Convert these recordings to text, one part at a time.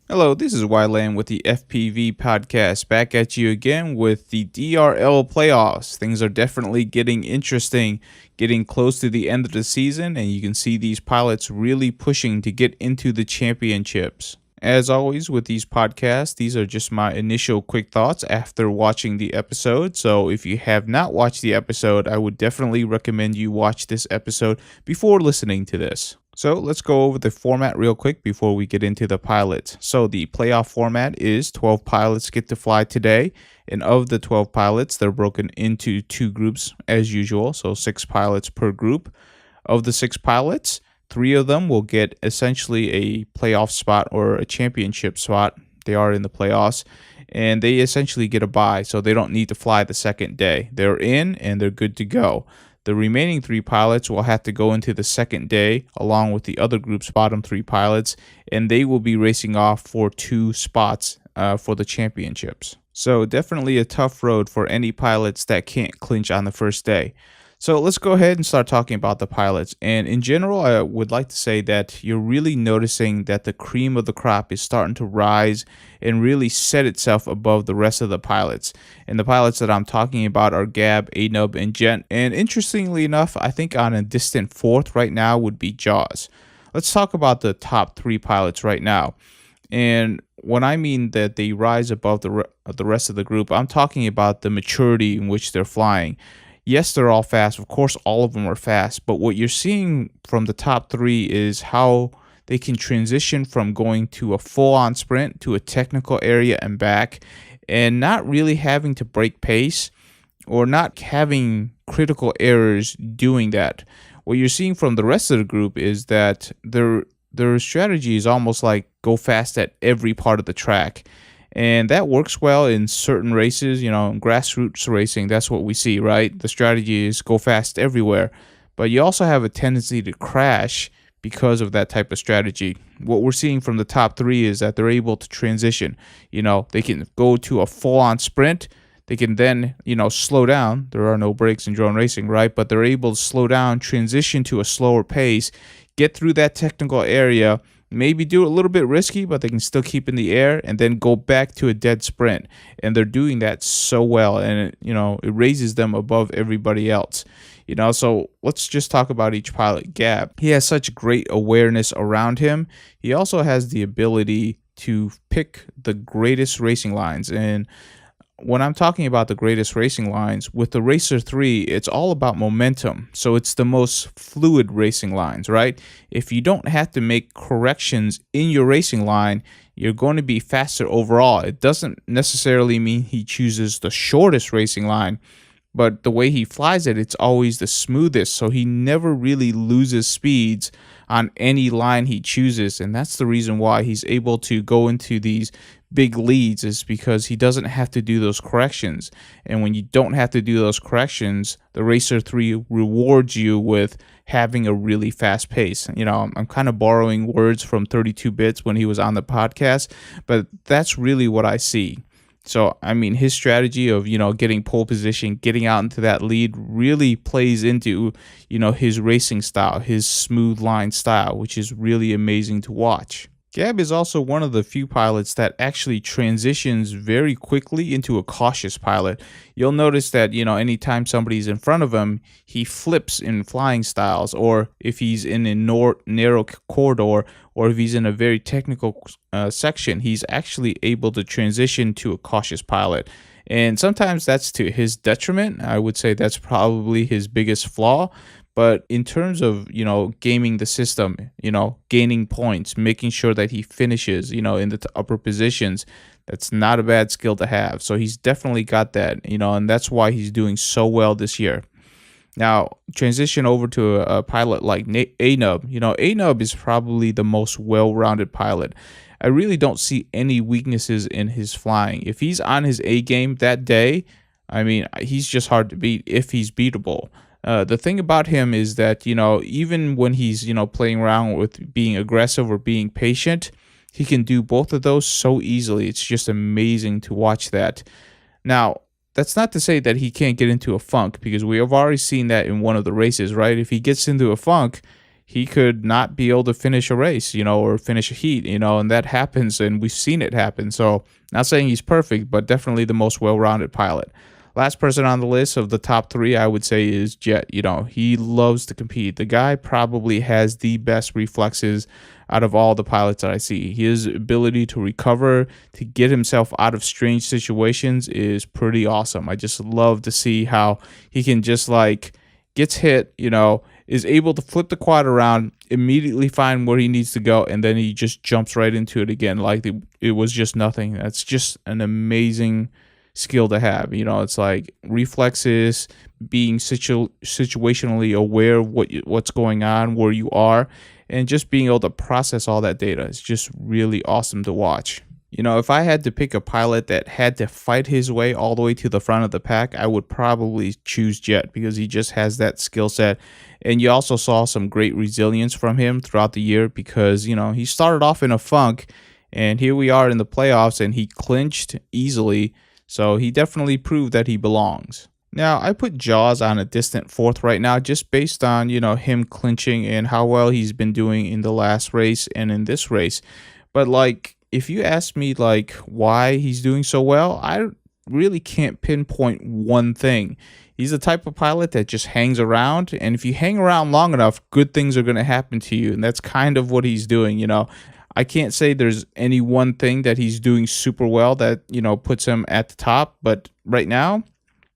Hello, this is Wyland with the FPV podcast, back at you again with the DRL playoffs. Things are definitely getting interesting, getting close to the end of the season, and you can see these pilots really pushing to get into the championships. As always with these podcasts, these are just my initial quick thoughts after watching the episode. So if you have not watched the episode, I would definitely recommend you watch this episode before listening to this. So let's go over the format real quick before we get into the pilots. So the playoff format is 12 pilots get to fly today. And of the 12 pilots, they're broken into two groups as usual. So 6 pilots per group. Of the 6 pilots, 3 of them will get essentially a playoff spot or a championship spot. They are in the playoffs. And they essentially get a bye, so they don't need to fly the second day. They're in and they're good to go. The remaining 3 pilots will have to go into the second day along with the other group's bottom 3 pilots, and they will be racing off for 2 spots for the championships. So definitely a tough road for any pilots that can't clinch on the first day. So let's go ahead and start talking about the pilots. And in general, I would like to say that you're really noticing that the cream of the crop is starting to rise and really set itself above the rest of the pilots. And the pilots that I'm talking about are Gab, Anub, and Gent. And interestingly enough, I think on a distant fourth right now would be Jaws. Let's talk about the top 3 pilots right now. And when I mean that they rise above the rest of the group, I'm talking about the maturity in which they're flying. Yes, they're all fast. Of course, all of them are fast. But what you're seeing from the top 3 is how they can transition from going to a full-on sprint to a technical area and back, and not really having to break pace or not having critical errors doing that. What you're seeing from the rest of the group is that their strategy is almost like go fast at every part of the track. And that works well in certain races, grassroots racing. That's what we see, right? The strategy is go fast everywhere. But you also have a tendency to crash because of that type of strategy. What we're seeing from the top 3 is that they're able to transition. They can go to a full-on sprint. They can then, slow down. There are no breaks in drone racing, right? But they're able to slow down, transition to a slower pace, get through that technical area, maybe do it a little bit risky, but they can still keep in the air and then go back to a dead sprint. And they're doing that so well, and it raises them above everybody else. So let's just talk about each pilot. Gab, he has such great awareness around him. He also has the ability to pick the greatest racing lines. And when I'm talking about the greatest racing lines, with the Racer 3, it's all about momentum. So it's the most fluid racing lines, right? If you don't have to make corrections in your racing line, you're going to be faster overall. It doesn't necessarily mean he chooses the shortest racing line, but the way he flies it, it's always the smoothest. So he never really loses speeds on any line he chooses. And that's the reason why he's able to go into these big leads, is because he doesn't have to do those corrections. And when you don't have to do those corrections, the Racer 3 rewards you with having a really fast pace. I'm kind of borrowing words from 32 Bits when he was on the podcast, but that's really what I see. So, his strategy of, getting pole position, getting out into that lead really plays into, his racing style, his smooth line style, which is really amazing to watch. Gab is also one of the few pilots that actually transitions very quickly into a cautious pilot. You'll notice that, anytime somebody's in front of him, he flips in flying styles, or if he's in a narrow corridor, or if he's in a very technical section, he's actually able to transition to a cautious pilot. And sometimes that's to his detriment. I would say that's probably his biggest flaw. But in terms of, gaming the system, gaining points, making sure that he finishes, in the upper positions, that's not a bad skill to have. So he's definitely got that, and that's why he's doing so well this year. Now, transition over to a pilot like Anub. Anub is probably the most well-rounded pilot. I really don't see any weaknesses in his flying. If he's on his A game that day, he's just hard to beat if he's beatable. The thing about him is that, even when he's, playing around with being aggressive or being patient, he can do both of those so easily. It's just amazing to watch that. Now, that's not to say that he can't get into a funk, because we have already seen that in one of the races, right? If he gets into a funk, he could not be able to finish a race, or finish a heat, and that happens, and we've seen it happen. So, not saying he's perfect, but definitely the most well-rounded pilot. Last person on the list of the top three, I would say, is Jet. He loves to compete. The guy probably has the best reflexes out of all the pilots that I see. His ability to recover, to get himself out of strange situations is pretty awesome. I just love to see how he can just gets hit, is able to flip the quad around, immediately find where he needs to go, and then he just jumps right into it again like it was just nothing. That's just an amazing skill to have. It's like reflexes, being situationally aware of what's going on, where you are, and just being able to process all that data. It's just really awesome to watch. If I had to pick a pilot that had to fight his way all the way to the front of the pack, I would probably choose Jet because he just has that skill set. And you also saw some great resilience from him throughout the year because, he started off in a funk, and here we are in the playoffs, and he clinched easily. So he definitely proved that he belongs. Now, I put Jaws on a distant fourth right now just based on, him clinching and how well he's been doing in the last race and in this race. But if you ask me why he's doing so well, I really can't pinpoint one thing. He's the type of pilot that just hangs around, and if you hang around long enough, good things are going to happen to you, and that's kind of what he's doing. I can't say there's any one thing that he's doing super well that, puts him at the top, but right now,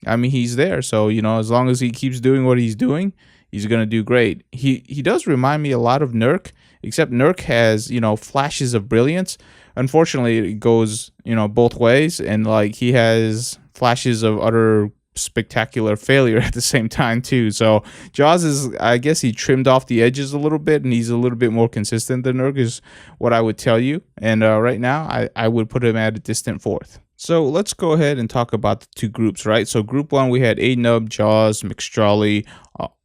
I mean, he's there. So, as long as he keeps doing what he's doing, he's going to do great. He does remind me a lot of Nurk, except Nurk has, flashes of brilliance. Unfortunately, it goes, both ways, and he has flashes of utter spectacular failure at the same time too. So Jaws is, I guess he trimmed off the edges a little bit, and he's a little bit more consistent than Nurk is what I would tell you. And right now, I would put him at a distant fourth. So let's go ahead and talk about the two groups, right? So group one, we had A-Nub, Jaws, McStrawley,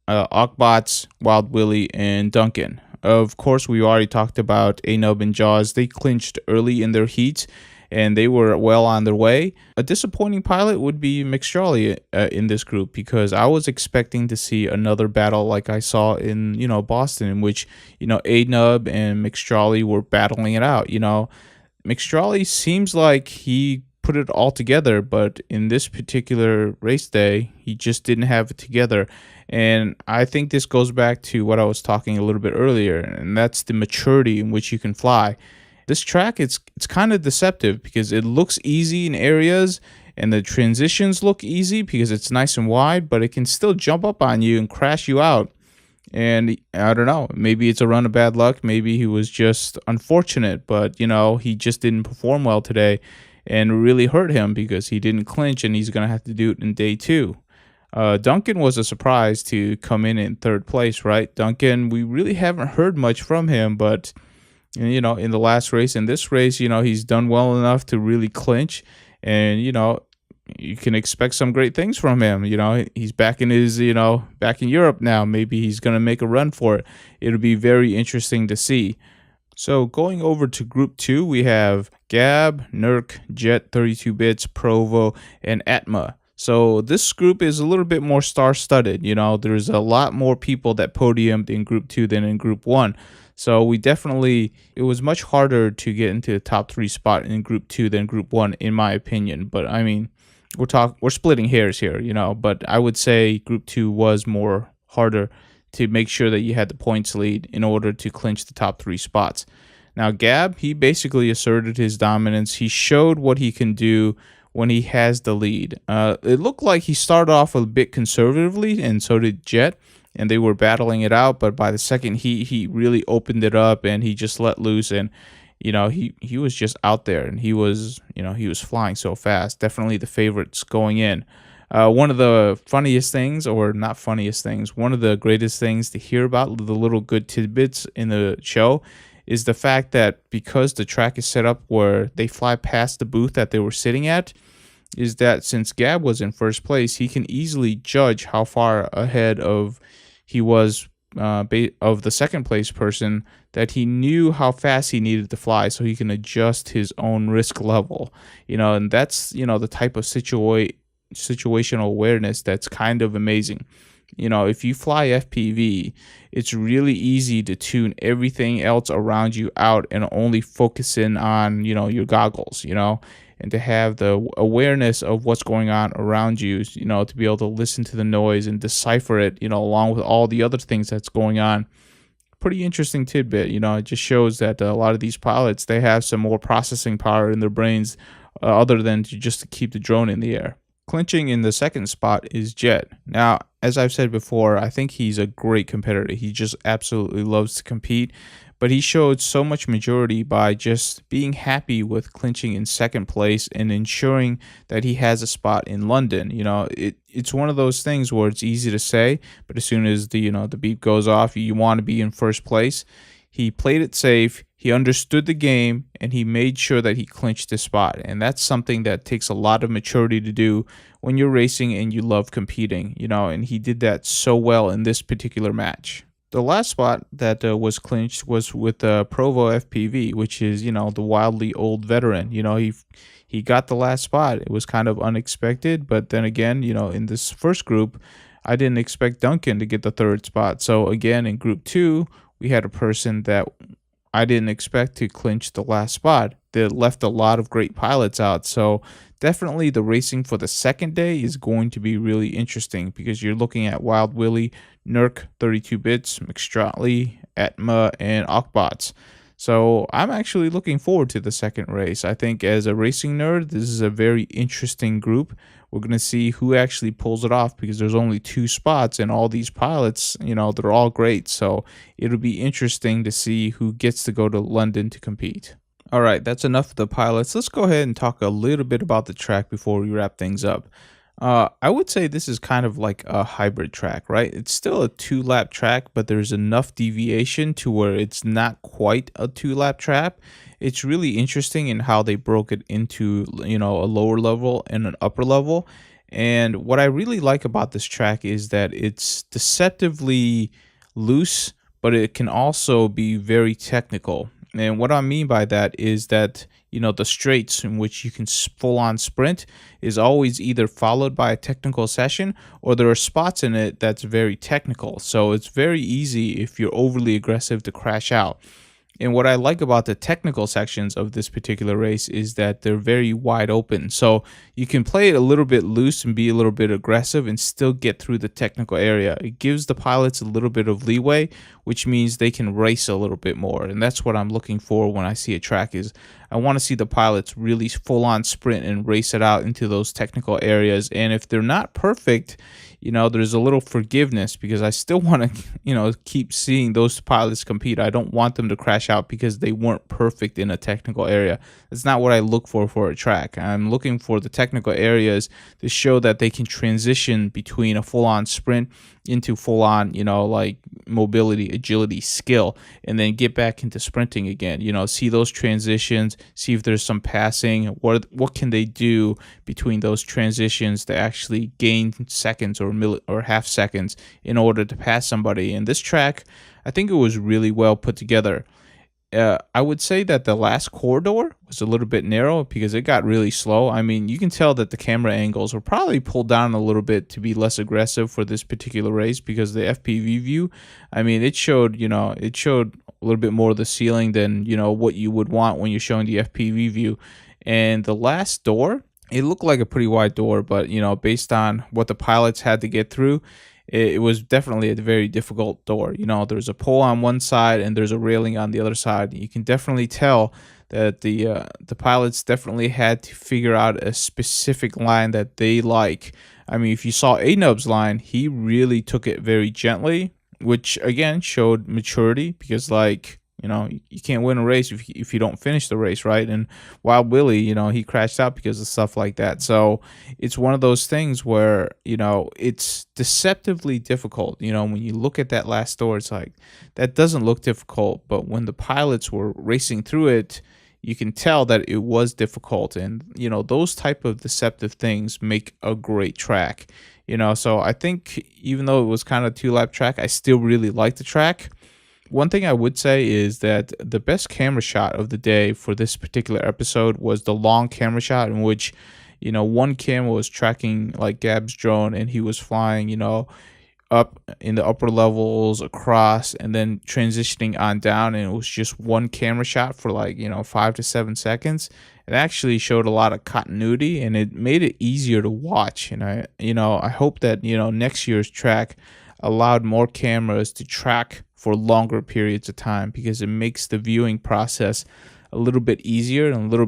Ockbots, Wild Willie, and Duncan. Of course, we already talked about A-Nub and Jaws. They clinched early in their heats, and they were well on their way. A disappointing pilot would be McStrawley in this group because I was expecting to see another battle like I saw in, Boston, in which, A-Nub and McStrawley were battling it out. McStrawley seems like he put it all together, but in this particular race day, he just didn't have it together. And I think this goes back to what I was talking a little bit earlier, and that's the maturity in which you can fly. This track, it's kind of deceptive because it looks easy in areas, and the transitions look easy because it's nice and wide, but it can still jump up on you and crash you out. And I don't know, maybe it's a run of bad luck. Maybe he was just unfortunate, but, he just didn't perform well today and really hurt him because he didn't clinch, and he's going to have to do it in day two. Duncan was a surprise to come in third place, right? Duncan, we really haven't heard much from him, but, in the last race and this race, he's done well enough to really clinch, and, you can expect some great things from him. He's back in back in Europe now. Maybe he's going to make a run for it. It'll be very interesting to see. So going over to group two, we have Gab, Nurk, Jet, 32 Bits, Provo, and Atma. So this group is a little bit more star-studded. There's a lot more people that podiumed in group two than in group one. So it was much harder to get into the top three spot in group two than group one, in my opinion. But I mean, we're splitting hairs here, but I would say group two was more harder to make sure that you had the points lead in order to clinch the top three spots. Now, Gab, he basically asserted his dominance. He showed what he can do when he has the lead. It looked like he started off a bit conservatively, and so did Jet, and they were battling it out. But by the second heat, he really opened it up, and he just let loose, and he was just out there, and he was flying so fast. Definitely the favorites going in. One of the funniest things, or not funniest things, one of the greatest things to hear about, the little good tidbits in the show, is the fact that because the track is set up where they fly past the booth that they were sitting at, is that since Gab was in first place, he can easily judge how far ahead he was of the second place person, that he knew how fast he needed to fly so he can adjust his own risk level. And that's, the type of situational awareness that's kind of amazing. if you fly FPV, it's really easy to tune everything else around you out and only focus in on, your goggles, and to have the awareness of what's going on around you, to be able to listen to the noise and decipher it, along with all the other things that's going on. Pretty interesting tidbit. It just shows that a lot of these pilots, they have some more processing power in their brains, other than just to keep the drone in the air. Clinching in the second spot is Jet. Now, as I've said before, I think he's a great competitor. He just absolutely loves to compete, but he showed so much maturity by just being happy with clinching in second place and ensuring that he has a spot in London. It's one of those things where it's easy to say, but as soon as the beep goes off, you want to be in first place. He played it safe, he understood the game, and he made sure that he clinched the spot. And that's something that takes a lot of maturity to do when you're racing and you love competing, and he did that so well in this particular match. The last spot that was clinched was with Provo FPV, which is, the wildly old veteran. He got the last spot. It was kind of unexpected, but then again, in this first group, I didn't expect Duncan to get the third spot. So again, in group 2, we had a person that I didn't expect to clinch the last spot. That left a lot of great pilots out. So definitely the racing for the second day is going to be really interesting because you're looking at Wild Willie, Nurk, 32 Bits, McStratley, Atma, and Okbots. So I'm actually looking forward to the second race. I think as a racing nerd, this is a very interesting group. We're going to see who actually pulls it off because there's only 2 spots and all these pilots, they're all great. So it'll be interesting to see who gets to go to London to compete. All right, that's enough of the pilots. Let's go ahead and talk a little bit about the track before we wrap things up. I would say this is kind of like a hybrid track, right? It's still a 2-lap track, but there's enough deviation to where it's not quite a 2-lap track. It's really interesting in how they broke it into, a lower level and an upper level. And what I really like about this track is that it's deceptively loose, but it can also be very technical. And what I mean by that is that, the straights in which you can full on sprint is always either followed by a technical session or there are spots in it that's very technical. So it's very easy if you're overly aggressive to crash out. And what I like about the technical sections of this particular race is that they're very wide open. So you can play it a little bit loose and be a little bit aggressive and still get through the technical area. It gives the pilots a little bit of leeway, which means they can race a little bit more. And that's what I'm looking for when I see a track is I want to see the pilots really full on sprint and race it out into those technical areas. And if they're not perfect, there's a little forgiveness because I still want to, keep seeing those pilots compete. I don't want them to crash out because they weren't perfect in a technical area. That's not what I look for a track. I'm looking for the technical areas to show that they can transition between a full-on sprint into full-on, like mobility, agility, skill, and then get back into sprinting again. See those transitions, see if there's some passing. What can they do between those transitions to actually gain seconds or half seconds in order to pass somebody? And this track, I think it was really well put together. I would say that the last corridor was a little bit narrow because it got really slow. I mean, you can tell that the camera angles were probably pulled down a little bit to be less aggressive for this particular race because the FPV view, I mean, it showed a little bit more of the ceiling than, what you would want when you're showing the FPV view. And the last door, it looked like a pretty wide door, but, based on what the pilots had to get through, it was definitely a very difficult door. There's a pole on one side and there's a railing on the other side. You can definitely tell that the pilots definitely had to figure out a specific line that they like. I mean, if you saw A-Nub's line, he really took it very gently, which again showed maturity because you can't win a race if you don't finish the race, right? And Wild Willie, he crashed out because of stuff like that. So it's one of those things where, it's deceptively difficult. When you look at that last door, it's like, that doesn't look difficult. But when the pilots were racing through it, you can tell that it was difficult. And, those type of deceptive things make a great track. So I think even though it was kind of a 2-lap track, I still really like the track. One thing I would say is that the best camera shot of the day for this particular episode was the long camera shot in which, one camera was tracking like Gab's drone and he was flying, up in the upper levels, across, and then transitioning on down. And it was just one camera shot for like, 5 to 7 seconds. It actually showed a lot of continuity, and it made it easier to watch. And I hope that, next year's track allowed more cameras to track for longer periods of time, because it makes the viewing process a little bit easier and a little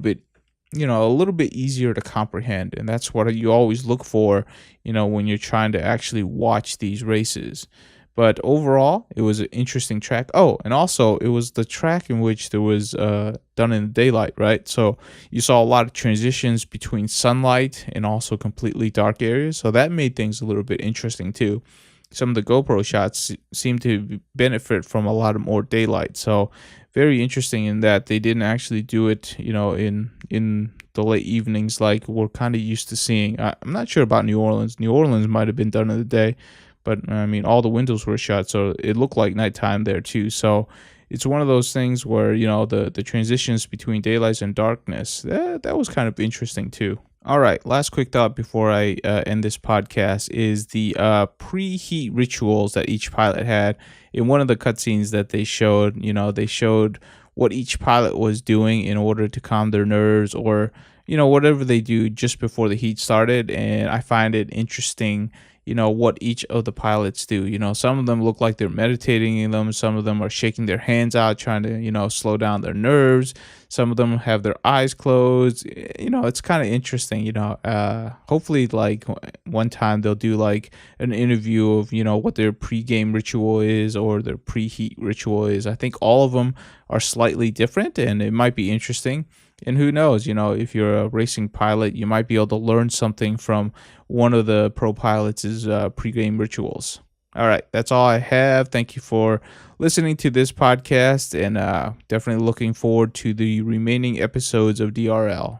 bit easier to comprehend. And that's what you always look for, when you're trying to actually watch these races. But overall, it was an interesting track. Oh, and also it was the track in which there was done in the daylight, right? So you saw a lot of transitions between sunlight and also completely dark areas. So that made things a little bit interesting too. Some of the GoPro shots seem to benefit from a lot of more daylight. So very interesting in that they didn't actually do it, in the late evenings like we're kind of used to seeing. I'm not sure about New Orleans. New Orleans might have been done in the day, but I mean, all the windows were shut, so it looked like nighttime there too. So it's one of those things where, the transitions between daylight and darkness, that was kind of interesting too. All right, last quick thought before I end this podcast is the preheat rituals that each pilot had. In one of the cutscenes that they showed, they showed what each pilot was doing in order to calm their nerves, or, whatever they do just before the heat started. And I find it interesting, what each of the pilots do. Some of them look like they're meditating in them. Some of them are shaking their hands out, trying to, slow down their nerves. Some of them have their eyes closed. It's kind of interesting. Hopefully, like one time they'll do like an interview of, what their pregame ritual is or their preheat ritual is. I think all of them are slightly different, and it might be interesting. And who knows, if you're a racing pilot, you might be able to learn something from one of the pro pilots' pregame rituals. All right, that's all I have. Thank you for listening to this podcast, and definitely looking forward to the remaining episodes of DRL.